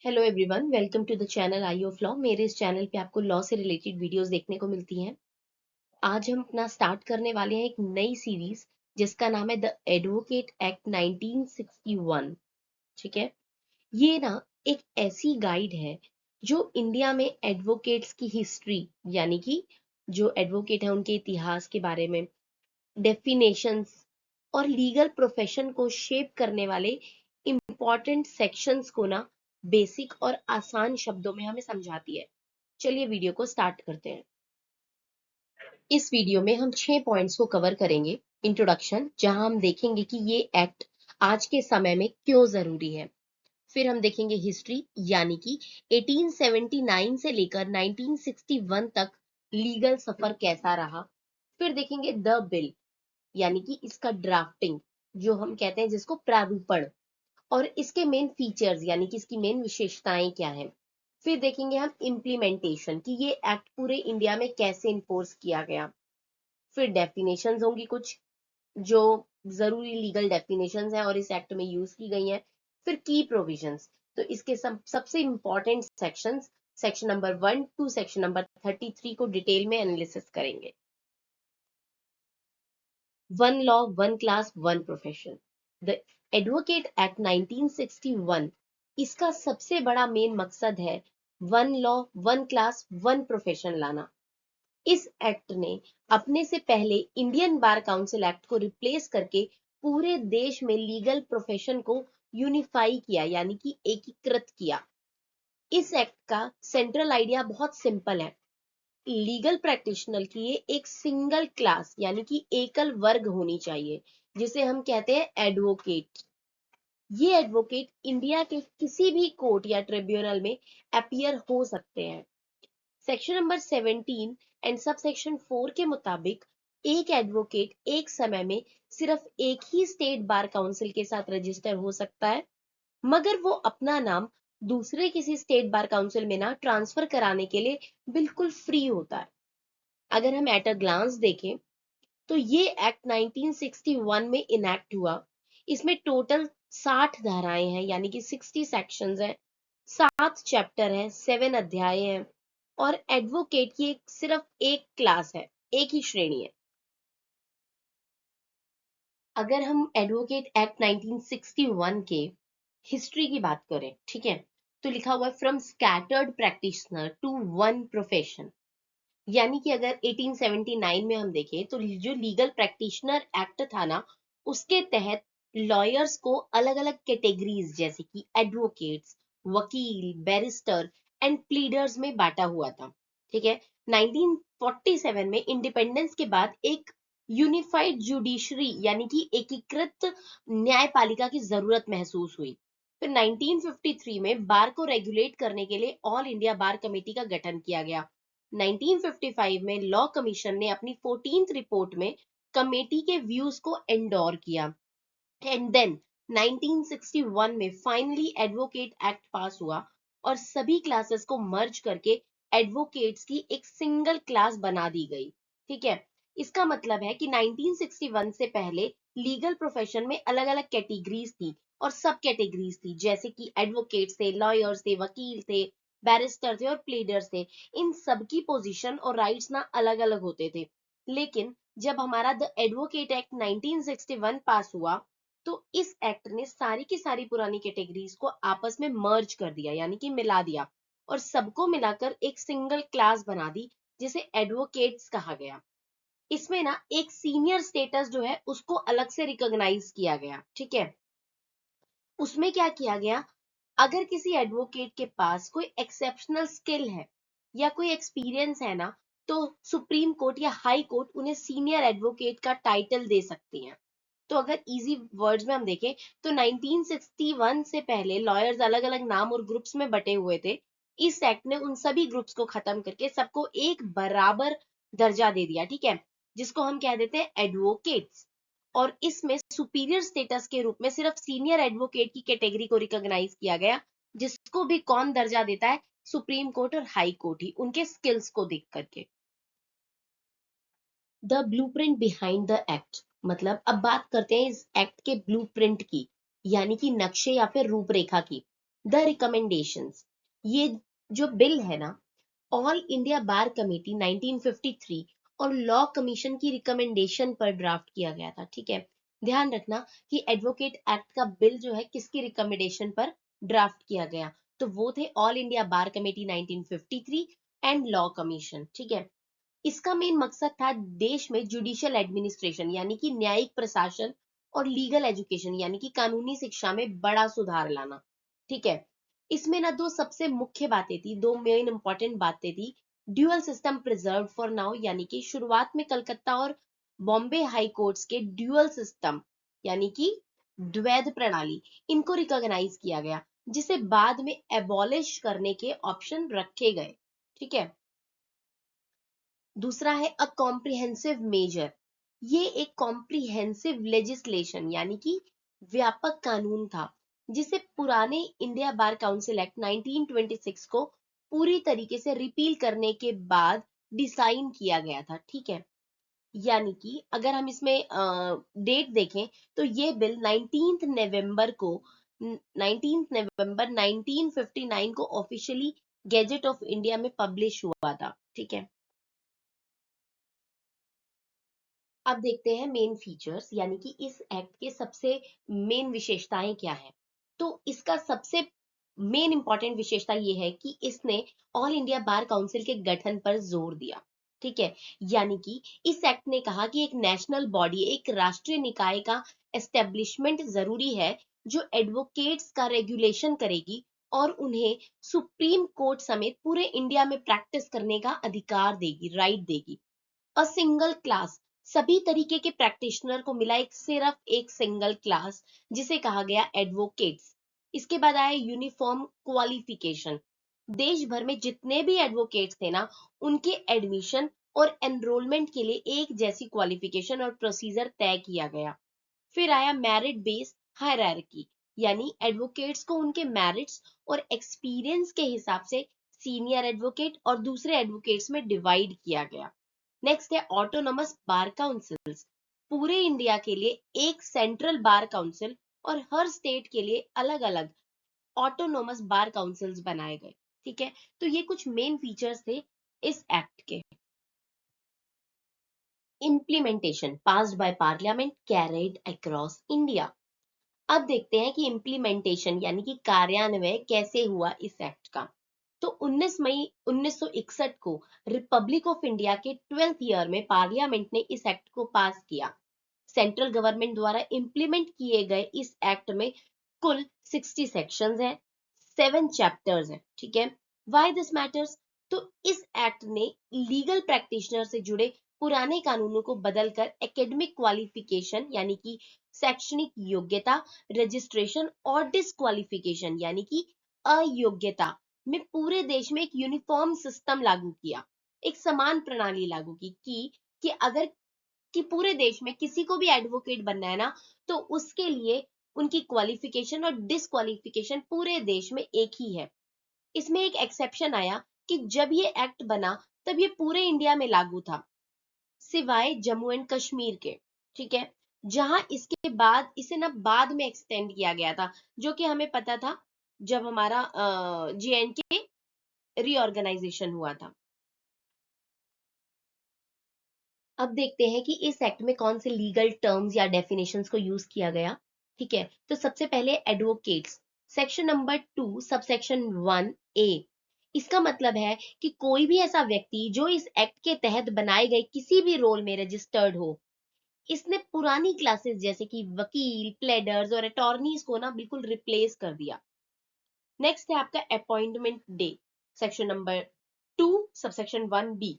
Hello everyone, welcome to the channel eye of law. मेरे इस channel पे आपको लॉ से रिलेटेड वीडियोस देखने को मिलती हैं। आज हम अपना स्टार्ट करने वाले हैं एक नई सीरीज जिसका नाम है द एडवोकेट एक्ट 1961। ठीक है, ये ना एक ऐसी गाइड है जो इंडिया में एडवोकेट्स की हिस्ट्री, यानी कि जो एडवोकेट है उनके इतिहास के बारे में, डेफिनेशंस और लीगल प्रोफेशन को शेप करने वाले इंपॉर्टेंट सेक्शंस को ना बेसिक और आसान शब्दों में हमें समझाती है। चलिए वीडियो को स्टार्ट करते हैं। इस वीडियो में हम 6 पॉइंट्स को कवर करेंगे। इंट्रोडक्शन, जहां हम देखेंगे कि ये एक्ट आज के समय में क्यों जरूरी है। फिर हम देखेंगे हिस्ट्री, यानी कि 1879 से लेकर 1961 तक लीगल सफर कैसा रहा। फिर देखेंगे द बिल, यानी कि इसका ड्राफ्टिंग, जो हम कहते हैं जिसको प्रारूपण, और इसके मेन फीचर्स यानी कि इसकी मेन विशेषताएं क्या हैं। फिर देखेंगे हम इम्प्लीमेंटेशन, कि ये एक्ट पूरे इंडिया में कैसे इन्फोर्स किया गया। फिर डेफिनेशंस होंगी कुछ जो जरूरी लीगल डेफिनेशंस हैं और इस एक्ट में यूज की गई हैं। फिर की प्रोविजंस, तो इसके सबसे important sections, section number 1 to section number 33 को डिटेल में एनालिसिस करेंगे। One law one class one profession, the advocate act 1961, इसका सबसे बड़ा मेन मकसद है one law one class one profession लाना। इस एक्ट ने अपने से पहले इंडियन बार काउंसिल एक्ट को रिप्लेस करके पूरे देश में लीगल प्रोफेशन को यूनिफाई किया, यानी कि एकीकृत किया। इस एक्ट का सेंट्रल आइडिया बहुत सिंपल है। लीगल प्रैक्टिशनर की ये एक सिंगल क्लास यानी कि एकल वर्ग होनी चाहिए, जिसे हम कहते हैं एडवोकेट। ये एडवोकेट इंडिया के किसी भी कोर्ट या ट्रिब्यूनल में अपीयर हो सकते हैं। Section number 17 and sub section 4 के मुताबिक एक एडवोकेट एक समय में सिर्फ एक ही स्टेट बार काउंसिल के साथ रजिस्टर हो सकता है, मगर वो अपना नाम दूसरे किसी स्टेट बार काउंसिल में ना ट्रांसफर कराने के लिए बिल्कुल फ्री होता है। अगर हम एट अ ग्लांस देखें तो ये एक्ट 1961 में इनैक्ट हुआ। इसमें टोटल 60 धाराएं हैं, यानी कि 60 सेक्शंस हैं, 7 चैप्टर हैं, 7 अध्याय हैं, और एडवोकेट की सिर्फ एक क्लास है, एक ही श्रेणी है। अगर हम एडवोकेट एक्ट 1961 के हिस्ट्री की बात करें, ठीक है, तो लिखा हुआ है from scattered practitioner to one profession. यानी कि अगर 1879 में हम देखें तो जो लीगल प्रैक्टिशनर एक्ट था ना, उसके तहत लॉयर्स को अलग अलग कैटेगरीज जैसे कि एडवोकेट्स, वकील, बैरिस्टर एंड प्लीडर्स में बांटा हुआ था। ठीक है, 1947 में इंडिपेंडेंस के बाद एक यूनिफाइड जुडिशरी यानी कि एकीकृत न्यायपालिका की जरूरत महसूस हुई। फिर 1953 में बार को रेगुलेट करने के लिए ऑल इंडिया बार कमेटी का गठन किया गया। 1955 में लॉ कमीशन ने अपनी 14th रिपोर्ट में कमेटी के व्यूज को एंडोर किया, एंड देन 1961 में फाइनली एडवोकेट एक्ट पास हुआ और सभी क्लासेस को मर्ज करके एडवोकेट्स की एक सिंगल क्लास बना दी गई। ठीक है, इसका मतलब है कि 1961 से पहले लीगल प्रोफेशन में अलग अलग कैटेगरीज थी और सब कैटेगरीज थी, जैसे कि एडवोकेट्स थे, लॉयर्स थे, वकील थे, बैरिस्टर थे और प्लेडर्स थे। इन सबकी पोजीशन और राइट्स ना अलग अलग होते थे। लेकिन जब हमारा द एडवोकेट एक्ट 1961 पास हुआ तो इस एक्ट ने सारी की सारी पुरानी कैटेगरीज को आपस में मर्ज कर दिया, यानी कि मिला दिया, और सबको मिलाकर एक सिंगल क्लास बना दी, जिसे एडवोकेट्स कहा गया। इसमें ना एक सीनियर स्टेटस जो है उसको अलग से रिकॉग्नाइज किया गया। ठीक है, उसमें क्या किया गया, अगर किसी एडवोकेट के पास कोई एक्सेप्शनल स्किल है या कोई एक्सपीरियंस है ना, तो सुप्रीम कोर्ट या हाई कोर्ट उन्हें सीनियर एडवोकेट का टाइटल दे सकती है। तो अगर इजी वर्ड्स में हम देखें तो 1961 से पहले लॉयर्स अलग अलग नाम और ग्रुप्स में बटे हुए थे। इस एक्ट ने उन सभी ग्रुप्स को खत्म करके सबको एक बराबर दर्जा दे दिया। ठीक है, जिसको हम कह देते हैं एडवोकेट्स। और इसमें सुपीरियर स्टेटस के रूप में सिर्फ सीनियर एडवोकेट की कैटेगरी को रिकॉग्नाइज किया गया, जिसको भी कौन दर्जा देता है, सुप्रीम कोर्ट और हाई कोर्ट ही, उनके स्किल्स को देख करके। The blueprint behind the act, मतलब अब बात करते हैं इस एक्ट के ब्लूप्रिंट की, यानी कि नक्शे या फिर रूपरेखा की। द रिकमेंडेशंस, ये जो बिल है ना, ऑल इंडिया बार कमेटी 1953 और लॉ कमीशन की रिकमेंडेशन पर ड्राफ्ट किया गया था। ठीक है, ध्यान रखना कि एडवोकेट एक्ट का बिल जो है किसकी रिकमेंडेशन पर ड्राफ्ट किया गया, तो वो थे all India bar committee 1953 and law commission. ठीक है, इसका मेन मकसद था देश में जुडिशियल एडमिनिस्ट्रेशन यानी कि न्यायिक प्रशासन और लीगल एजुकेशन यानी कि कानूनी शिक्षा में बड़ा सुधार लाना। ठीक है, इसमें ना दो सबसे मुख्य बातें थी, दो मेन इंपॉर्टेंट बातें थी। Dual system preserve for now, यानी कि शुरुआत में कलकत्ता और बॉम्बे हाई कोर्ट्स के ड्यूअल सिस्टम यानी कि द्वैध प्रणाली, इनको रिकॉग्नाइज किया गया, जिसे बाद में एबॉलिश करने के ऑप्शन रखे गए। ठीक है, दूसरा है अ कॉम्प्रिहेंसिव मेजर, ये एक कॉम्प्रिहेंसिव लेजिस्लेशन यानी कि व्यापक कानून था, जिसे पुराने इंडिया बार काउंसिल एक्ट 1926 को पूरी तरीके से रिपील करने के बाद डिजाइन किया गया था। ठीक है, यानी कि अगर हम इसमें डेट देखें तो ये बिल 19 नवंबर 1959 को ऑफिशियली गैजेट ऑफ इंडिया में पब्लिश हुआ था। ठीक है, अब देखते हैं मेन फीचर्स, यानी कि इस एक्ट के सबसे मेन विशेषताएं क्या है। तो इसका सबसे मेन इंपॉर्टेंट विशेषता ये है कि इसने ऑल इंडिया बार काउंसिल के गठन पर जोर दिया। ठीक है, यानी कि इस एक्ट ने कहा कि एक नेशनल बॉडी, एक राष्ट्रीय निकाय का एस्टेब्लिशमेंट जरूरी है, जो एडवोकेट्स का रेगुलेशन करेगी और उन्हें सुप्रीम कोर्ट समेत पूरे इंडिया में प्रैक्टिस करने का अधिकार देगी, राइट देगी। अ सिंगल क्लास, सभी तरीके के प्रैक्टिशनर को मिला एक सिर्फ एक सिंगल क्लास, जिसे कहा गया एडवोकेट्स। इसके बाद आया यूनिफॉर्म क्वालिफिकेशन, देश भर में जितने भी एडवोकेट्स थे ना, उनके एडमिशन और एनरोलमेंट के लिए एक जैसी क्वालिफिकेशन और प्रोसीजर तय किया गया। फिर आया मेरिट बेस्ड हायरार्की, यानी एडवोकेट्स को उनके मेरिट्स और एक्सपीरियंस के हिसाब से सीनियर एडवोकेट और दूसरे एडवोकेट्स में डिवाइड किया गया। नेक्स्ट है ऑटोनोमस बार काउंसिल्स, पूरे इंडिया के लिए एक सेंट्रल बार काउंसिल और हर स्टेट के लिए अलग अलग ऑटोनोमस बार काउंसिल्स बनाए गए। ठीक है, तो ये कुछ मेन फीचर्स थे इस एक्ट के। Implementation passed by parliament, carried across India. अब देखते हैं कि इम्प्लीमेंटेशन यानी कि कार्यान्वयन कैसे हुआ इस एक्ट का। तो 19 मई 1961 को रिपब्लिक ऑफ इंडिया के 12th ईयर में पार्लियामेंट ने इस एक्ट को पास किया। सेंट्रल गवर्नमेंट द्वारा इंप्लीमेंट किए गए इस एक्ट में कुल 60 सेक्शंस हैं, 7 चैप्टर्स हैं। ठीक है, व्हाई दिस मैटर्स, तो इस एक्ट ने लीगल प्रैक्टिशनर से जुड़े पुराने कानूनों को बदलकर एकेडमिक क्वालिफिकेशन यानी कि शैक्षणिक योग्यता, रजिस्ट्रेशन और डिस्क्वालिफिकेशन यानी कि अयोग्यता में पूरे देश में एक यूनिफॉर्म सिस्टम लागू किया, एक समान प्रणाली लागू कि अगर कि पूरे देश में किसी को भी एडवोकेट बनना है ना, तो उसके लिए उनकी क्वालिफिकेशन और डिस्क्वालिफिकेशन पूरे देश में एक ही है। इसमें एक एक्सेप्शन आया कि जब ये एक्ट बना तब ये पूरे इंडिया में लागू था, सिवाय जम्मू एंड कश्मीर के। ठीक है, जहां इसके बाद इसे ना बाद में एक्सटेंड किया गया था, जो कि हमें पता था जब हमारा JNK रीऑर्गेनाइजेशन हुआ था। अब देखते हैं कि इस एक्ट में कौन से लीगल टर्म्स या डेफिनेशंस को यूज किया गया। ठीक है, तो सबसे पहले advocates, section number 2 subsection 1A, इसका मतलब है कि कोई भी ऐसा व्यक्ति जो इस एक्ट के तहत बनाए गए किसी भी रोल में रजिस्टर्ड हो। इसने पुरानी क्लासेस जैसे कि वकील, प्लेडर्स और अटॉर्नीज को ना बिल्कुल रिप्लेस कर दिया। नेक्स्ट है आपका appointment day, section number 2 subsection 1B,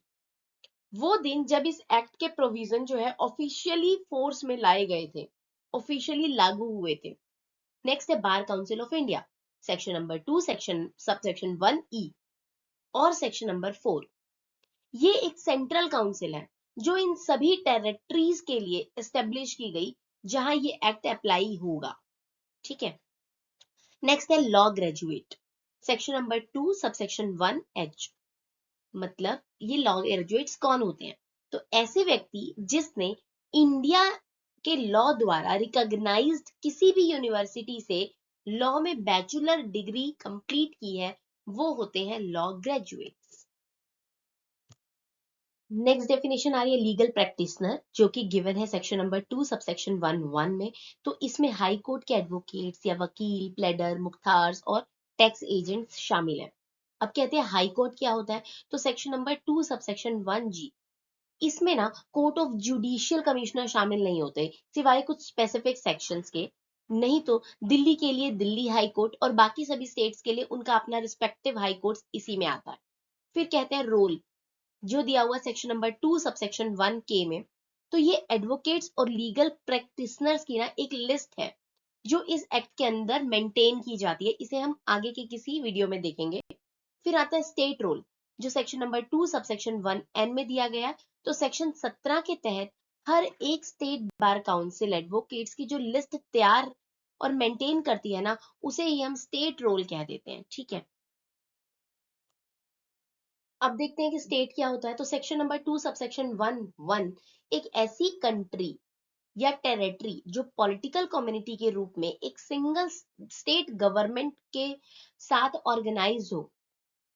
वो दिन जब इस एक्ट के प्रोविजन जो है ऑफिशियली फोर्स में लाए गए थे, ऑफिशियली लागू हुए थे। नेक्स्ट है bar council of India, section number 2 section subsection 1E और सेक्शन नंबर 4, ये एक सेंट्रल काउंसिल है जो इन सभी टेरिटरीज के लिए एस्टेब्लिश की गई जहां ये एक्ट अप्लाई होगा। ठीक है, नेक्स्ट है law graduate, section number 2 subsection 1H, मतलब ये लॉ ग्रेजुएट्स कौन होते हैं, तो ऐसे व्यक्ति जिसने इंडिया के लॉ द्वारा रिकॉग्नाइज्ड किसी भी यूनिवर्सिटी से लॉ में बैचलर डिग्री कंप्लीट की है वो होते हैं लॉ ग्रेजुएट्स। नेक्स्ट डेफिनेशन आ रही है लीगल प्रैक्टिशनर, जो कि गिवन है सेक्शन नंबर 2 सबसेक्शन 1(1) में। तो इसमें हाई कोर्ट के एडवोकेट्स या वकील, प्लेडर, मुख्तार्स और टैक्स एजेंट्स शामिल हैं। अब कहते हैं हाई कोर्ट क्या होता है, तो सेक्शन नंबर 2 सबसेक्शन 1(g), इसमें ना कोर्ट ऑफ जुडिशियल कमिश्नर शामिल नहीं होते सिवाय कुछ स्पेसिफिक सेक्शंस के। नहीं तो दिल्ली के लिए दिल्ली हाई कोर्ट और बाकी सभी स्टेट्स के लिए उनका अपना रिस्पेक्टिव हाई कोर्ट इसी में आता है। फिर कहते हैं रोल, जो दिया हुआ सेक्शन नंबर 2 सबसेक्शन 1(k) में। तो ये एडवोकेट्स और लीगल प्रैक्टिशनर्स की ना एक लिस्ट है जो इस एक्ट के अंदर मेंटेन की जाती है, इसे हम आगे के किसी वीडियो में देखेंगे। फिर आता है स्टेट रोल, जो सेक्शन नंबर 2 सबसेक्शन 1(n) में दिया गया है। तो सेक्शन 17 के तहत हर एक स्टेट बार काउंसिल एडवोकेट्स की जो लिस्ट तैयार और मेंटेन करती है ना, उसे ही हम स्टेट रोल कह देते हैं, ठीक है। अब देखते हैं कि स्टेट क्या होता है। तो सेक्शन नंबर 2 सबसेक्शन 1(1) एक ऐसी कंट्री या टेरिटरी जो पॉलिटिकल कम्युनिटी के रूप में एक सिंगल स्टेट गवर्नमेंट के साथ ऑर्गेनाइज हो,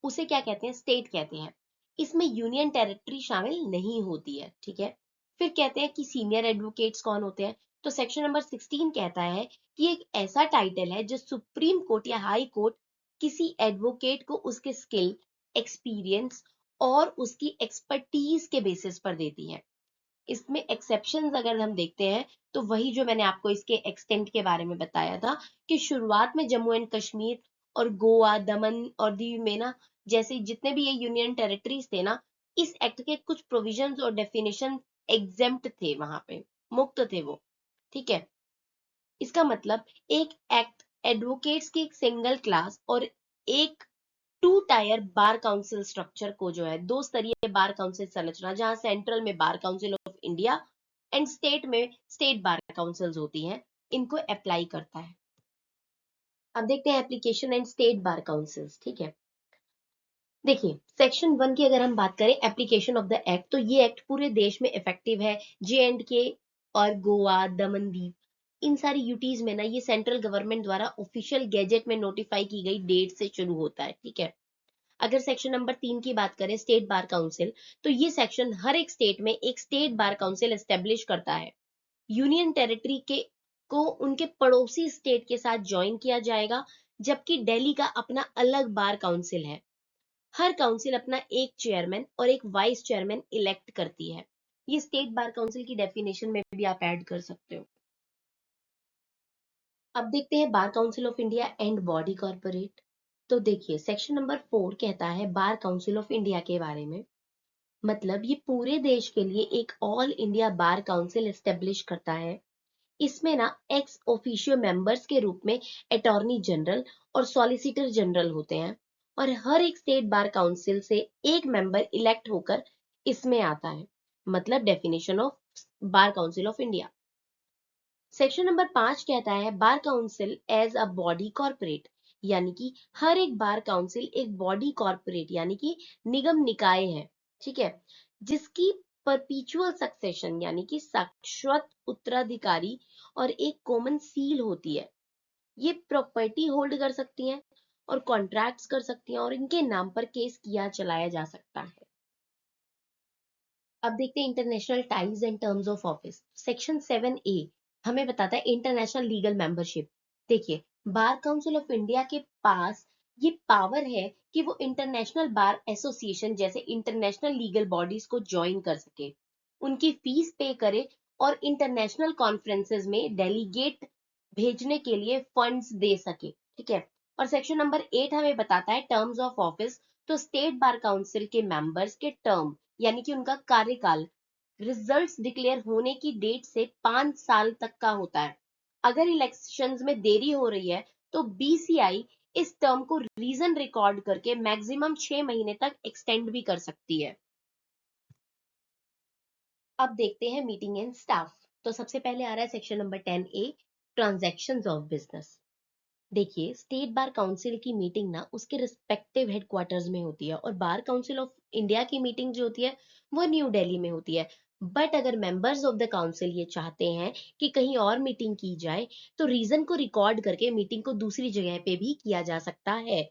उसे क्या कहते हैं, स्टेट कहते हैं। इसमें यूनियन टेरिटरी शामिल नहीं होती है, ठीक है। फिर कहते हैं कि सीनियर एडवोकेट्स कौन होते हैं। तो सेक्शन नंबर 16 कहता है कि एक ऐसा टाइटल है जो सुप्रीम कोर्ट या हाई कोर्ट किसी एडवोकेट को उसके स्किल, एक्सपीरियंस और उसकी एक्सपर्टीज के बेसिस पर देती है। इसमें एक्सेप्शंस अगर हम देखते हैं तो वही जो मैंने आपको इसके एक्सटेंट के बारे में बताया था कि शुरुआत में जम्मू एंड कश्मीर और गोवा, दमन और दीव में ना, जैसे जितने भी ये यूनियन टेरिटरीज थे ना, इस एक्ट के कुछ प्रोविजंस और डेफिनेशन एग्जेम्प्ट थे, वहां पे मुक्त थे वो, ठीक है। इसका मतलब एक एक्ट एडवोकेट्स की एक सिंगल क्लास और एक two tier bar council structure को, जो है दो स्तरीय बार काउंसिल संरचना, जहां सेंट्रल में बार council of India and state में स्टेट बार काउंसिल्स होती हैं, इनको अप्लाई करता है। अब देखते हैं application and state bar councils, ठीक है। देखिए सेक्शन 1 की अगर हम बात करें एप्लीकेशन ऑफ द एक्ट, तो ये एक्ट पूरे देश में इफेक्टिव है। J&K और गोवा, दमन, दीव, इन सारी यूटीज में ना ये सेंट्रल गवर्नमेंट द्वारा ऑफिशियल गैजेट में नोटिफाई की गई डेट से शुरू होता है, ठीक है। अगर सेक्शन नंबर 3 की बात करें स्टेट बार काउंसिल, तो ये सेक्शन हर एक स्टेट में एक स्टेट बार काउंसिल एस्टेब्लिश करता है। यूनियन टेरिटरी के को उनके पड़ोसी स्टेट के साथ ज्वाइन किया जाएगा, जबकि दिल्ली का अपना अलग बार काउंसिल है। हर काउंसिल अपना एक चेयरमैन और एक वाइस चेयरमैन इलेक्ट करती है। ये स्टेट बार काउंसिल की डेफिनेशन में भी आप ऐड कर सकते हो। अब देखते हैं बार council of India and body corporate. तो देखिए सेक्शन नंबर 4 कहता है बार काउंसिल ऑफ इंडिया के बारे में। मतलब ये पूरे देश के लिए एक all India bar council establish करता है। इसमें ना एक्स ऑफिशियो मेंबर्स के रूप में अटॉर्नी जनरल और सॉलिसिटर जनरल होते हैं, और हर एक स्टेट बार काउंसिल से एक मेंबर इलेक्ट होकर इसमें आता है। मतलब definition of bar council of India. Section number 5 कहता है bar council as a body corporate, यानी कि हर एक बार काउंसिल एक बॉडी कॉर्पोरेट यानी कि निगम निकाय है, ठीक है, जिसकी परपीचुअल सक्सेशन यानी कि शाश्वत उत्तराधिकारी और एक कॉमन सील होती है। ये प्रॉपर्टी होल्ड कर सकती हैं और कॉन्ट्रैक्ट्स कर सकती हैं, और इनके नाम पर केस किया चलाया जा सकता है। अब देखते हैं international ties and terms of office. Section 7(a) हमें बताता है इंटरनेशनल लीगल मेंबरशिप। देखिए बार काउंसिल ऑफ इंडिया के पास ये पावर है कि वो इंटरनेशनल बार एसोसिएशन जैसे इंटरनेशनल लीगल बॉडीज को ज्वाइन कर सके, उनकी फीस पे करे और इंटरनेशनल कॉन्फ्रेंसेस में डेलीगेट भेजने के लिए फंड्स दे सके, ठीक है। और सेक्शन नंबर 8 हमें बताता है टर्म्स ऑफ ऑफिस। तो स्टेट बार काउंसिल के मेंबर्स के टर्म यानी कि उनका कार्यकाल रिजल्ट्स डिक्लेयर होने की डेट से 5 साल तक का होता है। अगर इलेक्शंस में देरी हो रही है तो बीसीआई इस टर्म को रीजन रिकॉर्ड करके मैक्सिमम 6 महीने तक एक्सटेंड भी कर सकती है। अब देखते हैं मीटिंग एंड स्टाफ। तो सबसे पहले आ रहा है section number 10(a) transactions of business. देखिए स्टेट बार काउंसिल की मीटिंग ना उसके रिस्पेक्टिव हेडक्वार्टर्स में होती है, और बार काउंसिल ऑफ इंडिया की मीटिंग जो होती है वो न्यू दिल्ली में होती है। बट अगर मेंबर्स ऑफ द काउंसिल ये चाहते हैं कि कहीं और मीटिंग की जाए तो रीजन को रिकॉर्ड करके मीटिंग को दूसरी जगह पे भी किया जा सकता है।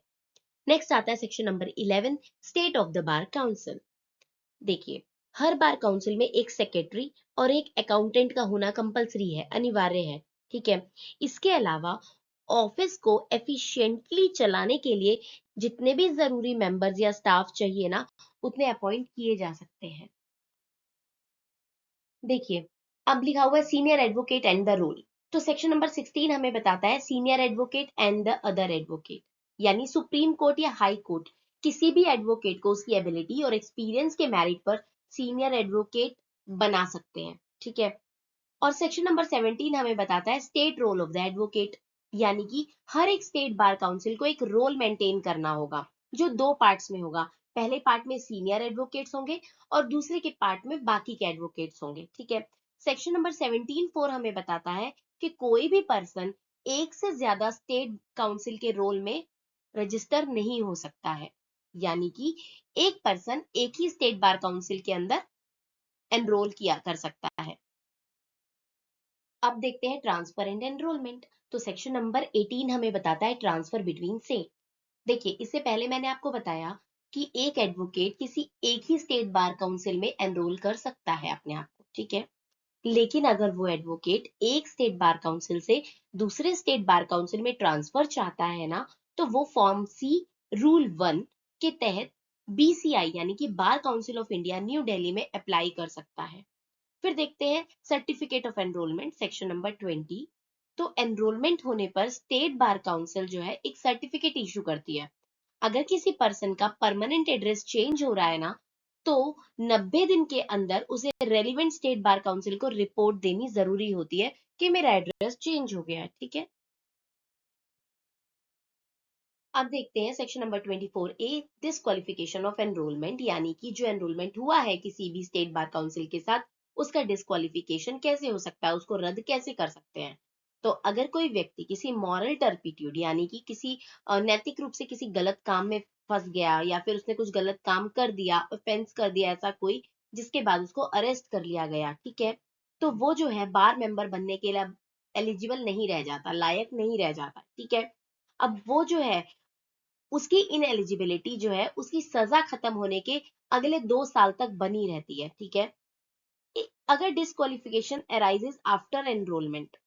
नेक्स्ट आता है section number 11, state of the bar council. देखिए, हर बार काउंसिल में एक सेक्रेटरी और एक अकाउंटेंट का होना कंपलसरी है, अनिवार्य है। ठीक है। इसके अलावा ऑफिस को एफिशिएंटली चलाने के लिए जितने भी जरूरी मेंबर्स या स्टाफ चाहिए ना, उतने अपॉइंट किए जा सकते हैं। देखिए, अब लिखा हुआ है senior advocate and the roll. तो सेक्शन नंबर 16 हमें बताता है senior advocate and the other advocate, यानी सुप्रीम कोर्ट या हाई कोर्ट किसी भी एडवोकेट को उसकी एबिलिटी और एक्सपीरियंस के मेरिट पर सीनियर एडवोकेट बना सकते हैं। ठीक है। और सेक्शन नंबर 17 हमें बताता है state roll of the advocate, यानी कि हर एक स्टेट बार काउंसिल को एक रोल मेंटेन करना होगा, जो दो पार्ट्स में होगा। पहले पार्ट में सीनियर एडवोकेट्स होंगे और दूसरे के पार्ट में बाकी के एडवोकेट्स होंगे। ठीक है। सेक्शन नंबर 17(4) हमें बताता है कि कोई भी पर्सन एक से ज्यादा स्टेट काउंसिल के रोल में रजिस्टर नहीं हो सकता है, यानी कि एक पर्सन एक ही स्टेट बार काउंसिल के अंदर एनरोल किया कर सकता है। अब देखते हैं ट्रांसफर एंड एनरोलमेंट। तो सेक्शन नंबर 18 हमें बताता है ट्रांसफर बिटवीन स्टेट। देखिए, इससे पहले मैंने आपको बताया कि एक एडवोकेट किसी एक ही स्टेट बार काउंसिल में एनरोल कर सकता है अपने आप को। ठीक है। लेकिन अगर वो एडवोकेट एक स्टेट बार काउंसिल से दूसरे स्टेट बार काउंसिल में ट्रांसफर चाहता है ना, तो वो फॉर्म सी रूल 1 के तहत बीसीआई यानी कि बार council of India new Delhi में अप्लाई कर सकता है। फिर देखते हैं certificate of enrolment, section number 20। तो एनरोलमेंट होने पर स्टेट बार काउंसिल जो है एक सर्टिफिकेट इशू करती है। अगर किसी पर्सन का परमानेंट एड्रेस चेंज हो रहा है ना, तो 90 दिन के अंदर उसे रेलिवेंट स्टेट बार काउंसिल को रिपोर्ट देनी जरूरी होती है कि मेरा एड्रेस चेंज हो गया है। ठीक है। अब देखते हैं section number 24A, disqualification of enrolment, यानी कि जो एनरोलमेंट हुआ है किसी भी स्टेट बार काउंसिल के साथ, उसका डिस्क्वालिफिकेशन कैसे हो सकता है, उसको रद्द कैसे कर सकते हैं। तो अगर कोई व्यक्ति किसी मॉरल टर्पिट्यूड यानी कि किसी नैतिक रूप से किसी गलत काम में फंस गया या फिर उसने कुछ गलत काम कर दिया, ऑफेंस कर दिया ऐसा कोई, जिसके बाद उसको अरेस्ट कर लिया गया, ठीक है, तो वो जो है बार मेंबर बनने के लिए एलिजिबल नहीं रह जाता, लायक नहीं रह जाता। ठीक है। अब वो जो है उसकी इनएलिजिबिलिटी जो है उसकी सजा खत्म होने के अगले 2 साल तक बनी रहती है। ठीक है। अगर disqualification arises after enrolment,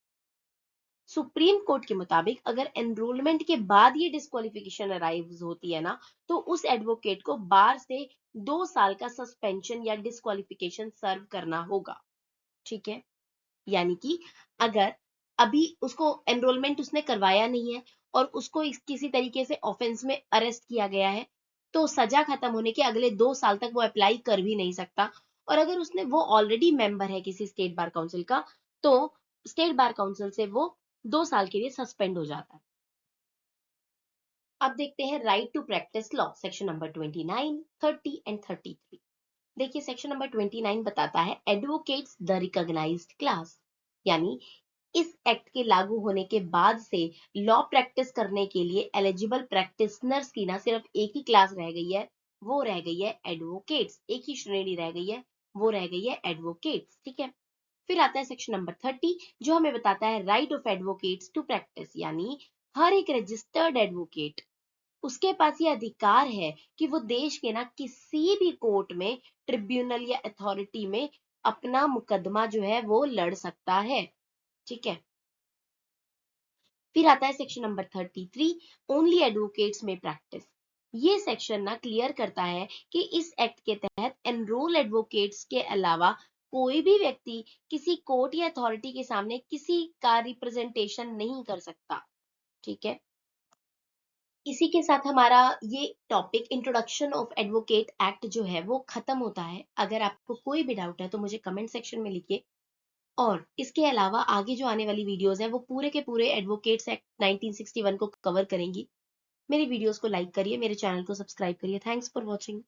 supreme court के मुताबिक अगर एनरोलमेंट के बाद ये डिस्क्वालिफिकेशन अराइज होती है ना, तो उस एडवोकेट को बार से 2 साल का सस्पेंशन या डिस्क्वालिफिकेशन सर्व करना होगा। ठीक है। यानी कि अगर अभी उसको एनरोलमेंट उसने करवाया नहीं है और उसको किसी तरीके से ऑफेंस में अरेस्ट किया गया है, तो सजा खत्म होने के अगले 2 साल तक वो अप्लाई कर भी नहीं सकता। और अगर उसने वो ऑलरेडी मेंबर है किसी स्टेट बार काउंसिल का, तो स्टेट बार काउंसिल से वो 2 साल के लिए सस्पेंड हो जाता है। अब देखते हैं right to practise law, section number 29, 30 and 33। देखिए, सेक्शन नंबर 29 बताता है एडवोकेट्स द रिकॉग्नाइज्ड क्लास, यानी इस एक्ट के लागू होने के बाद से लॉ प्रैक्टिस करने के लिए एलिजिबल प्रैक्टिशनर्स की ना सिर्फ एक ही क्लास रह गई है, वो रह गई है एडवोकेट्स। एक ही श्रेणी रह गई है, वो रह गई है एडवोकेट्स। ठीक है। फिर आता है सेक्शन नंबर 30, जो हमें बताता है right of advocates to practise, यानी हर एक रजिस्टर्ड एडवोकेट उसके पास ये अधिकार है कि वो देश के ना किसी भी कोर्ट में, ट्रिब्यूनल या अथॉरिटी में अपना मुकदमा जो है वो लड़ सकता है। ठीक है। फिर आता है सेक्शन नंबर 33, ओनली एडवोकेट्स में प्रैक्टिस। ये सेक्शन ना क्लियर करता है कि इस एक्ट के तहत एनरोल एडवोकेट्स के अलावा कोई भी व्यक्ति किसी कोर्ट या अथॉरिटी के सामने किसी का रिप्रेजेंटेशन नहीं कर सकता। ठीक है। इसी के साथ हमारा ये topic introduction of advocate act जो है वो खत्म होता है। अगर आपको कोई भी डाउट है तो मुझे कमेंट सेक्शन में लिखिए। और इसके अलावा आगे जो आने वाली वीडियोस हैं वो पूरे के पूरे एडवोकेट्स एक्ट 1961 को कवर करेंगी। मेरी वीडियोस को लाइक करिए, मेरे चैनल को सब्सक्राइब करिए। Thanks for watching.